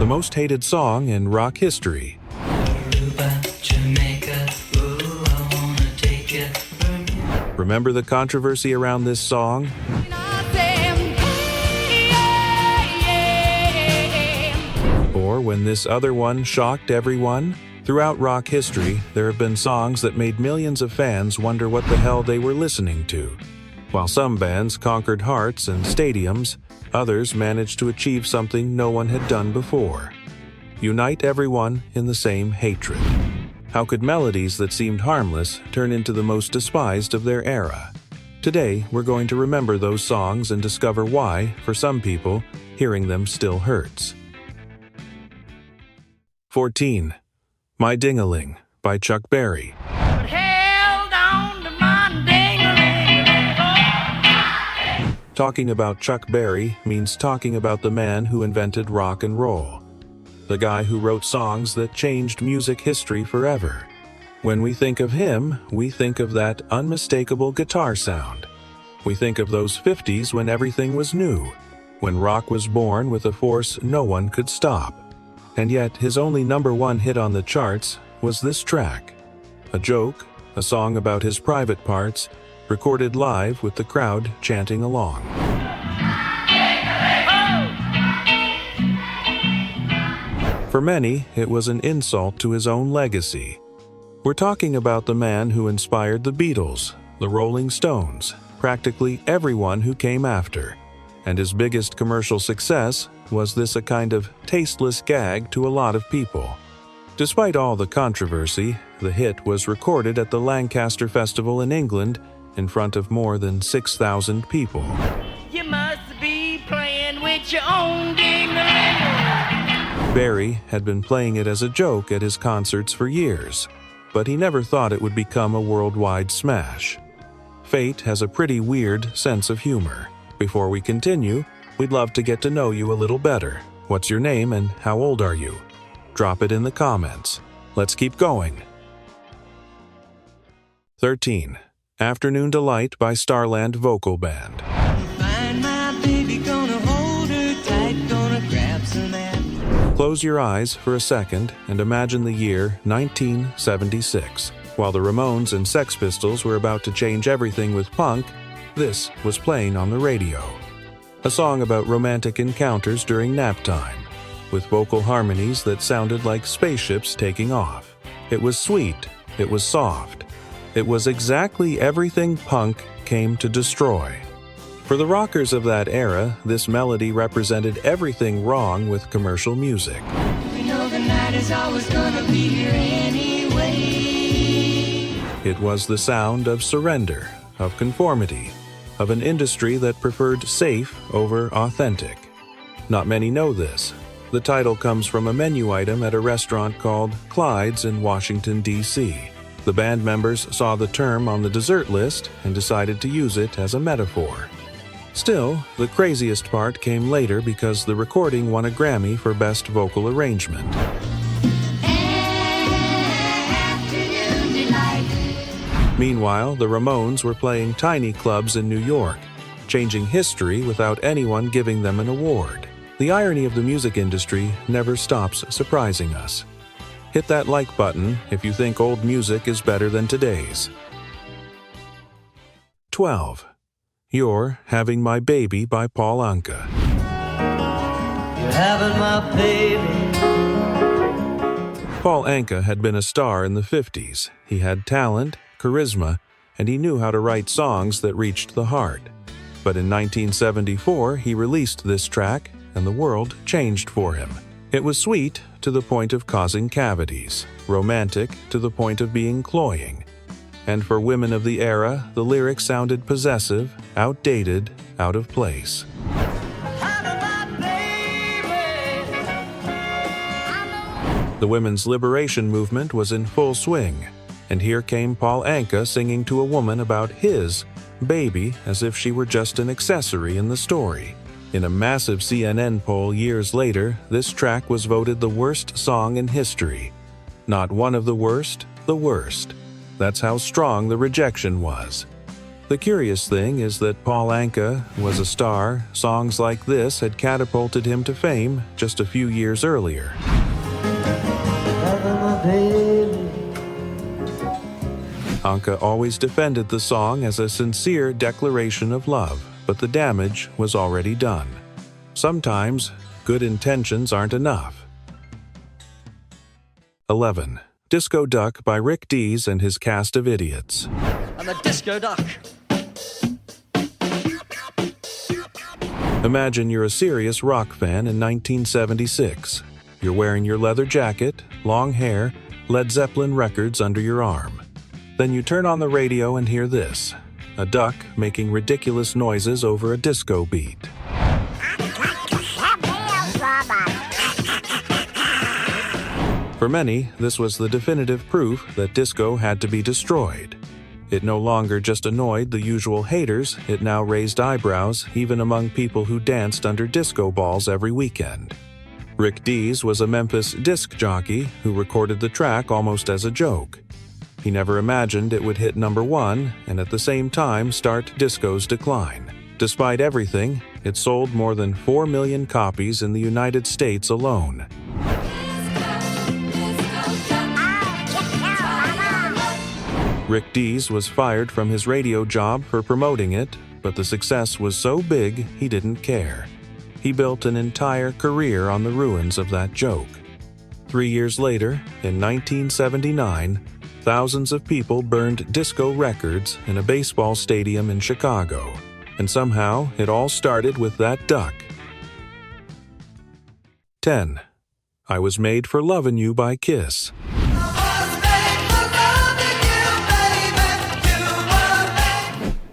the most hated song in rock history. Remember the controversy around this song? Or when this other one shocked everyone? Throughout rock history, there have been songs that made millions of fans wonder what the hell they were listening to. While some bands conquered hearts and stadiums, others managed to achieve something no one had done before: unite everyone in the same hatred. How could melodies that seemed harmless turn into the most despised of their era? Today, we're going to remember those songs and discover why, for some people, hearing them still hurts. 14. My Ding-a-Ling by Chuck Berry. Talking about Chuck Berry means talking about the man who invented rock and roll. The guy who wrote songs that changed music history forever. When we think of him, we think of that unmistakable guitar sound. We think of those 50s when everything was new, when rock was born with a force no one could stop. And yet his only #1 hit on the charts was this track. A joke, a song about his private parts, recorded live with the crowd chanting along. For many, it was an insult to his own legacy. We're talking about the man who inspired the Beatles, the Rolling Stones, practically everyone who came after. And his biggest commercial success was this a kind of tasteless gag to a lot of people. Despite all the controversy, the hit was recorded at the Lancaster Festival in England in front of more than 6,000 people. You must be playing with your own ding-a-ling. Berry had been playing it as a joke at his concerts for years, but he never thought it would become a worldwide smash. Fate has a pretty weird sense of humor. Before we continue, we'd love to get to know you a little better. What's your name and how old are you? Drop it in the comments. Let's keep going. 13. Afternoon Delight by Starland Vocal Band. Find my baby, gonna hold her tight, gonna grab some apple. Close your eyes for a second and imagine the year 1976. While the Ramones and Sex Pistols were about to change everything with punk, this was playing on the radio. A song about romantic encounters during nap time, with vocal harmonies that sounded like spaceships taking off. It was sweet, it was soft. It was exactly everything punk came to destroy. For the rockers of that era, this melody represented everything wrong with commercial music. We know the night is always gonna be here anyway. It was the sound of surrender, of conformity, of an industry that preferred safe over authentic. Not many know this. The title comes from a menu item at a restaurant called Clyde's in Washington, D.C. The band members saw the term on the dessert list and decided to use it as a metaphor. Still, the craziest part came later because the recording won a Grammy for Best Vocal Arrangement. Meanwhile, the Ramones were playing tiny clubs in New York, changing history without anyone giving them an award. The irony of the music industry never stops surprising us. Hit that like button if you think old music is better than today's. 12. You're Having My Baby by Paul Anka. You're having my baby. Paul Anka had been a star in the 50s. He had talent, charisma, and he knew how to write songs that reached the heart. But in 1974, he released this track, and the world changed for him. It was sweet to the point of causing cavities, romantic to the point of being cloying. And for women of the era, the lyrics sounded possessive, outdated, out of place. The women's liberation movement was in full swing, and here came Paul Anka singing to a woman about his baby as if she were just an accessory in the story. In a massive CNN poll years later, this track was voted the worst song in history. Not one of the worst, the worst. That's how strong the rejection was. The curious thing is that Paul Anka was a star. Songs like this had catapulted him to fame just a few years earlier. Anka always defended the song as a sincere declaration of love, but the damage was already done. Sometimes, good intentions aren't enough. 11. Disco Duck by Rick Dees and his cast of idiots. I'm a disco duck. Imagine you're a serious rock fan in 1976. You're wearing your leather jacket, long hair, Led Zeppelin records under your arm. Then you turn on the radio and hear this: a duck making ridiculous noises over a disco beat. For many, this was the definitive proof that disco had to be destroyed. It no longer just annoyed the usual haters, it now raised eyebrows even among people who danced under disco balls every weekend. Rick Dees was a Memphis disc jockey who recorded the track almost as a joke. He never imagined it would hit number 1 and at the same time start disco's decline. Despite everything, it sold more than 4 million copies in the United States alone. Rick Dees was fired from his radio job for promoting it, but the success was so big he didn't care. He built an entire career on the ruins of that joke. 3 years later, in 1979, thousands of people burned disco records in a baseball stadium in Chicago. And somehow, it all started with that duck. 10. I Was Made for Lovin' You by Kiss.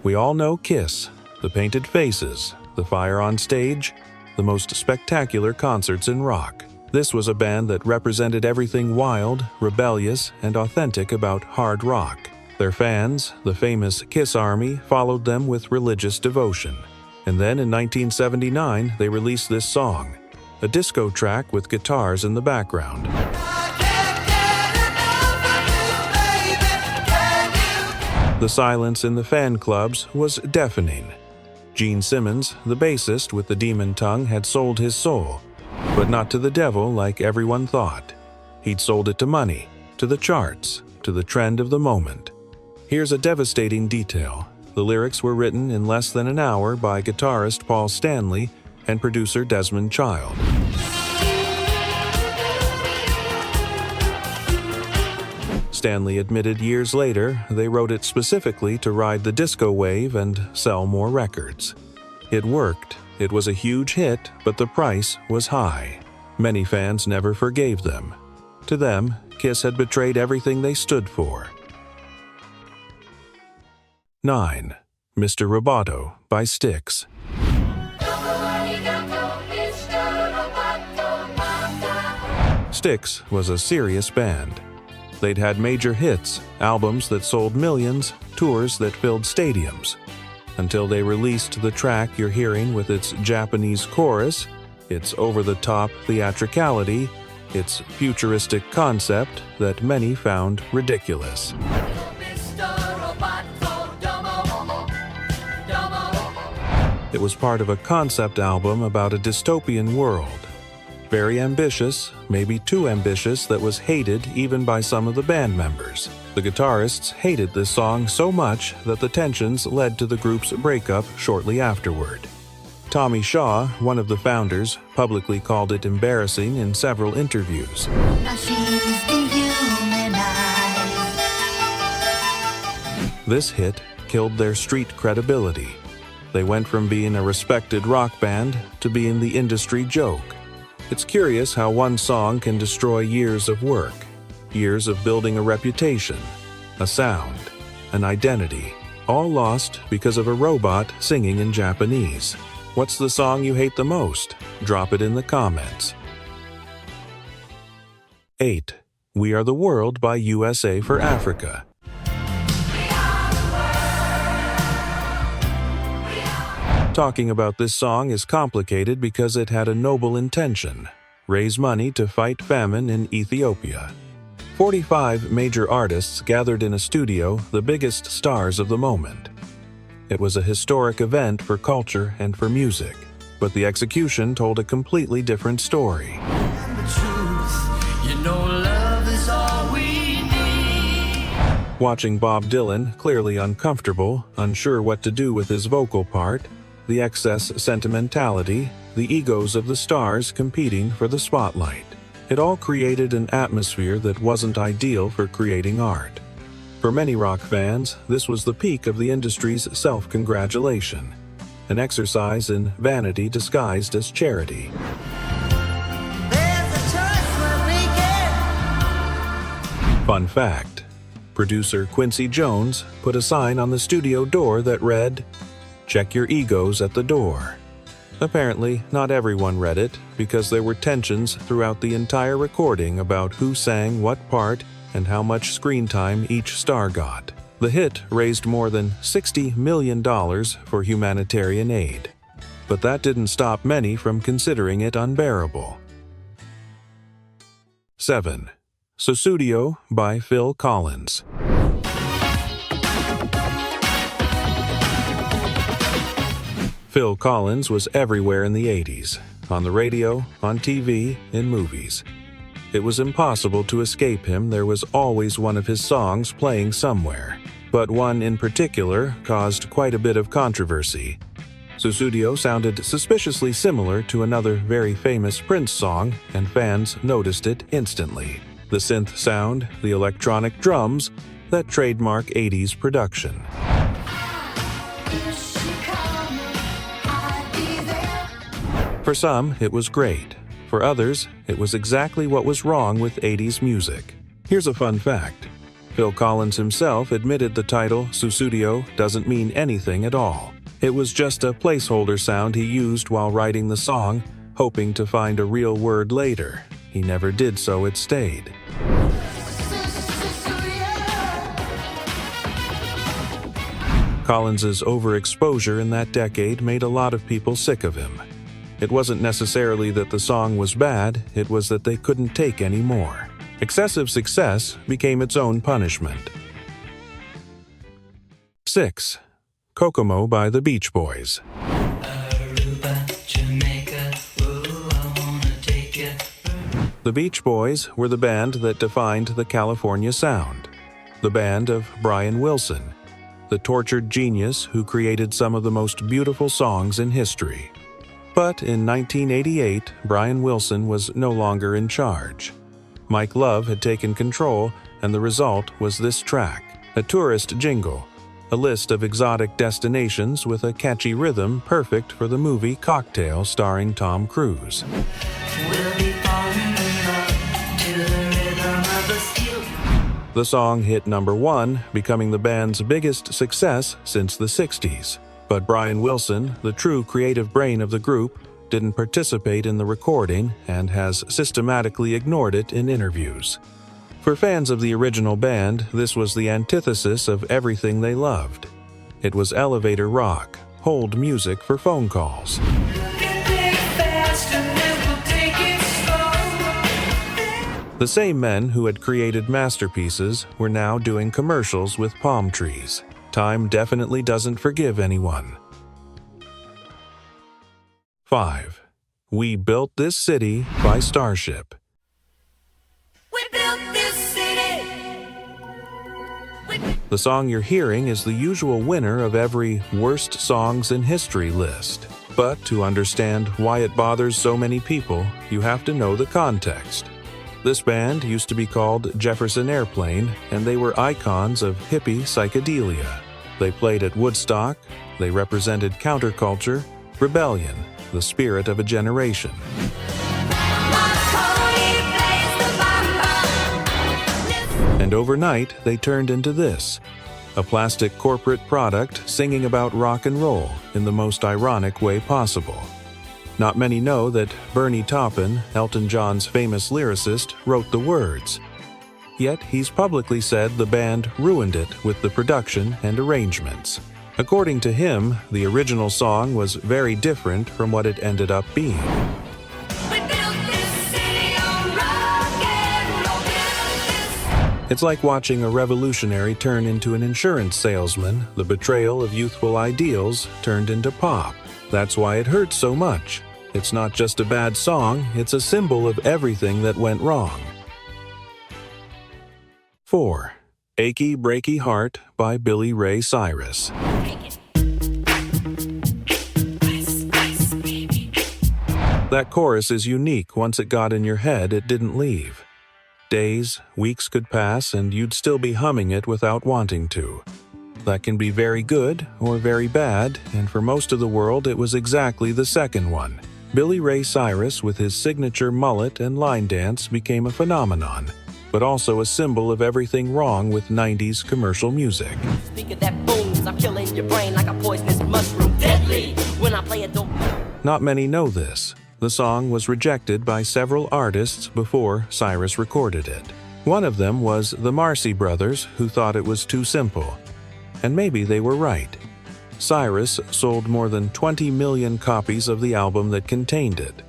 We all know Kiss, the painted faces, the fire on stage, the most spectacular concerts in rock. This was a band that represented everything wild, rebellious, and authentic about hard rock. Their fans, the famous Kiss Army, followed them with religious devotion. And then in 1979, they released this song, a disco track with guitars in the background. The silence in the fan clubs was deafening. Gene Simmons, the bassist with the demon tongue, had sold his soul, but not to the devil like everyone thought. He'd sold it to money, to the charts, to the trend of the moment. Here's a devastating detail. The lyrics were written in less than an hour by guitarist Paul Stanley and producer Desmond Child. Stanley admitted years later they wrote it specifically to ride the disco wave and sell more records. It worked. It was a huge hit, but the price was high. Many fans never forgave them. To them, Kiss had betrayed everything they stood for. 9. Mr. Roboto by Styx. Styx was a serious band. They'd had major hits, albums that sold millions, tours that filled stadiums. Until they released the track you're hearing with its Japanese chorus, its over-the-top theatricality, its futuristic concept that many found ridiculous. It was part of a concept album about a dystopian world. Very ambitious, maybe too ambitious, that was hated even by some of the band members. The guitarists hated this song so much that the tensions led to the group's breakup shortly afterward. Tommy Shaw, one of the founders, publicly called it embarrassing in several interviews. This hit killed their street credibility. They went from being a respected rock band to being the industry joke. It's curious how one song can destroy years of work, years of building a reputation, a sound, an identity, all lost because of a robot singing in Japanese. What's the song you hate the most? Drop it in the comments. 8. We Are the World by USA for Africa. Talking about this song is complicated because it had a noble intention: raise money to fight famine in Ethiopia. 45 major artists gathered in a studio, the biggest stars of the moment. It was a historic event for culture and for music, but the execution told a completely different story. And the truth, you know love is all we need. Watching Bob Dylan, clearly uncomfortable, unsure what to do with his vocal part, the excess sentimentality, the egos of the stars competing for the spotlight. It all created an atmosphere that wasn't ideal for creating art. For many rock fans, this was the peak of the industry's self-congratulation, an exercise in vanity disguised as charity. There's a choice we're making. Fun fact: producer Quincy Jones put a sign on the studio door that read, "Check your egos at the door." Apparently, not everyone read it, because there were tensions throughout the entire recording about who sang what part and how much screen time each star got. The hit raised more than $60 million for humanitarian aid, but that didn't stop many from considering it unbearable. 7. Sussudio by Phil Collins. Phil Collins was everywhere in the 80s, on the radio, on TV, in movies. It was impossible to escape him. There was always one of his songs playing somewhere, but one in particular caused quite a bit of controversy. Sussudio sounded suspiciously similar to another very famous Prince song, and fans noticed it instantly. The synth sound, the electronic drums, that trademark 80s production. For some, it was great. For others, it was exactly what was wrong with 80s music. Here's a fun fact. Phil Collins himself admitted the title Sussudio doesn't mean anything at all. It was just a placeholder sound he used while writing the song, hoping to find a real word later. He never did, so it stayed. Collins's overexposure in that decade made a lot of people sick of him. It wasn't necessarily that the song was bad, it was that they couldn't take any more. Excessive success became its own punishment. 6. Kokomo by the Beach Boys. Aruba, Jamaica, ooh, I wanna take ya. The Beach Boys were the band that defined the California sound. The band of Brian Wilson, the tortured genius who created some of the most beautiful songs in history. But in 1988, Brian Wilson was no longer in charge. Mike Love had taken control, and the result was this track, a tourist jingle, a list of exotic destinations with a catchy rhythm perfect for the movie Cocktail starring Tom Cruise. We'll be falling in love to the rhythm of the steel. The song hit number 1, becoming the band's biggest success since the 60s. But Brian Wilson, the true creative brain of the group, didn't participate in the recording and has systematically ignored it in interviews. For fans of the original band, this was the antithesis of everything they loved. It was elevator rock, hold music for phone calls. The same men who had created masterpieces were now doing commercials with palm trees. Time definitely doesn't forgive anyone. 5. We Built This City by Starship. We built this city. The song you're hearing is the usual winner of every Worst Songs in History list. But to understand why it bothers so many people, you have to know the context. This band used to be called Jefferson Airplane, and they were icons of hippie psychedelia. They played at Woodstock, they represented counterculture, rebellion, the spirit of a generation. And overnight, they turned into this, a plastic corporate product singing about rock and roll in the most ironic way possible. Not many know that Bernie Taupin, Elton John's famous lyricist, wrote the words. Yet he's publicly said the band ruined it with the production and arrangements. According to him, the original song was very different from what it ended up being. It's like watching a revolutionary turn into an insurance salesman, the betrayal of youthful ideals turned into pop. That's why it hurts so much. It's not just a bad song, it's a symbol of everything that went wrong. 4. Achy Breaky Heart by Billy Ray Cyrus. That chorus is unique. Once it got in your head, it didn't leave. Days, weeks could pass, and you'd still be humming it without wanting to. That can be very good or very bad, and for most of the world it was exactly the second one. Billy Ray Cyrus, with his signature mullet and line dance, became a phenomenon, but also a symbol of everything wrong with 90s commercial music. Speak of that booms, I'm killing your brain like a poisonous mushroom. Deadly when I play it, don't... Not many know this. The song was rejected by several artists before Cyrus recorded it. One of them was the Marcy Brothers, who thought it was too simple. And maybe they were right. Cyrus sold more than 20 million copies of the album that contained it.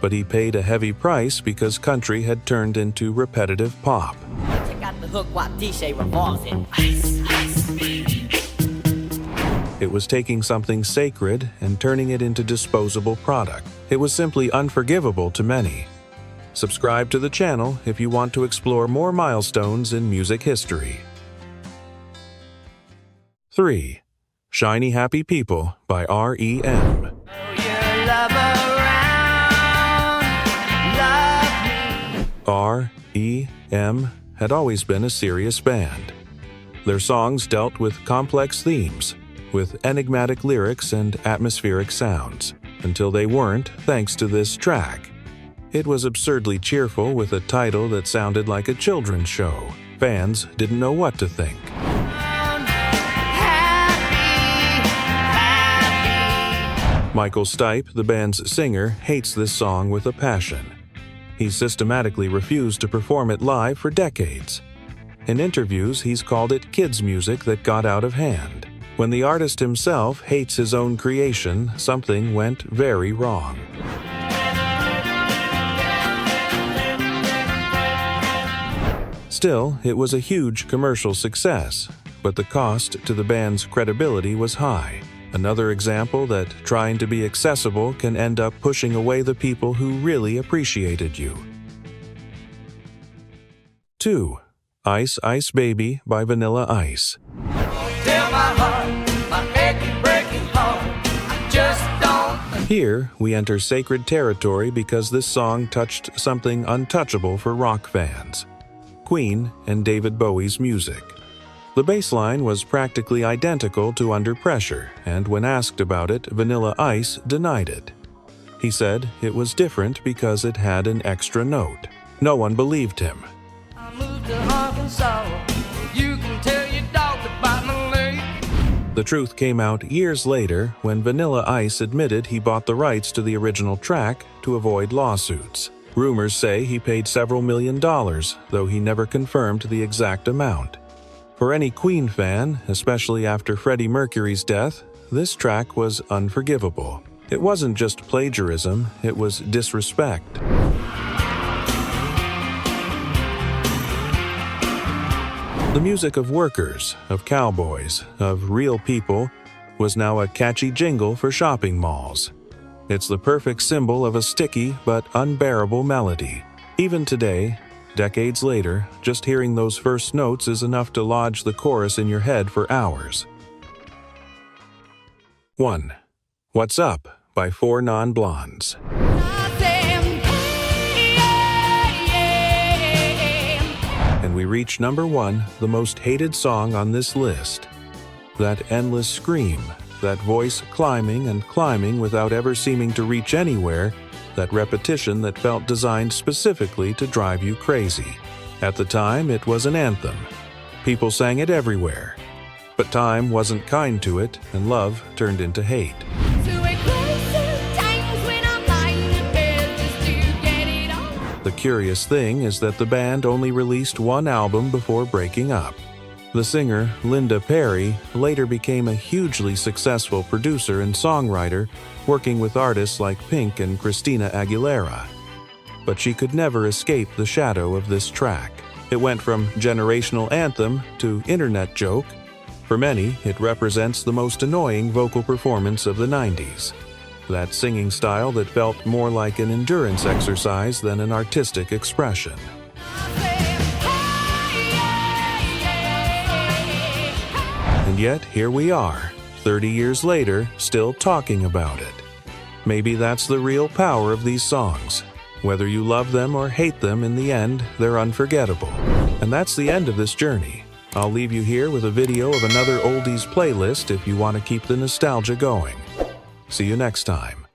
But he paid a heavy price because country had turned into repetitive pop. Check out the hook while DJ revolves it. Ice, ice, baby. It was taking something sacred and turning it into disposable product. It was simply unforgivable to many. Subscribe to the channel if you want to explore more milestones in music history. 3. Shiny Happy People by R.E.M. R.E.M. had always been a serious band. Their songs dealt with complex themes, with enigmatic lyrics and atmospheric sounds, until they weren't, thanks to this track. It was absurdly cheerful with a title that sounded like a children's show. Fans didn't know what to think. Michael Stipe, the band's singer, hates this song with a passion. He systematically refused to perform it live for decades. In interviews, he's called it kids' music that got out of hand. When the artist himself hates his own creation, something went very wrong. Still, it was a huge commercial success, but the cost to the band's credibility was high. Another example that trying to be accessible can end up pushing away the people who really appreciated you. 2. Ice Ice Baby by Vanilla Ice. Here, we enter sacred territory because this song touched something untouchable for rock fans: Queen and David Bowie's music. The bass line was practically identical to Under Pressure, and when asked about it, Vanilla Ice denied it. He said it was different because it had an extra note. No one believed him. I moved to Arkansas. You can tell your dog about my leg. The truth came out years later when Vanilla Ice admitted he bought the rights to the original track to avoid lawsuits. Rumors say he paid several $1,000,000, though he never confirmed the exact amount. For any Queen fan, especially after Freddie Mercury's death, this track was unforgivable. It wasn't just plagiarism, it was disrespect. The music of workers, of cowboys, of real people, was now a catchy jingle for shopping malls. It's the perfect symbol of a sticky but unbearable melody. Even today, decades later, just hearing those first notes is enough to lodge the chorus in your head for hours. 1. What's Up by 4 Non-Blondes. And we reach number 1, the most hated song on this list. That endless scream, that voice climbing and climbing without ever seeming to reach anywhere, that repetition that felt designed specifically to drive you crazy. At the time, it was an anthem. People sang it everywhere. But time wasn't kind to it, and love turned into hate. The curious thing is that the band only released one album before breaking up. The singer, Linda Perry, later became a hugely successful producer and songwriter, working with artists like Pink and Christina Aguilera. But she could never escape the shadow of this track. It went from generational anthem to internet joke. For many, it represents the most annoying vocal performance of the 90s. That singing style that felt more like an endurance exercise than an artistic expression. And yet, here we are, 30 years later, still talking about it. Maybe that's the real power of these songs. Whether you love them or hate them, in the end, they're unforgettable. And that's the end of this journey. I'll leave you here with a video of another oldies playlist if you want to keep the nostalgia going. See you next time.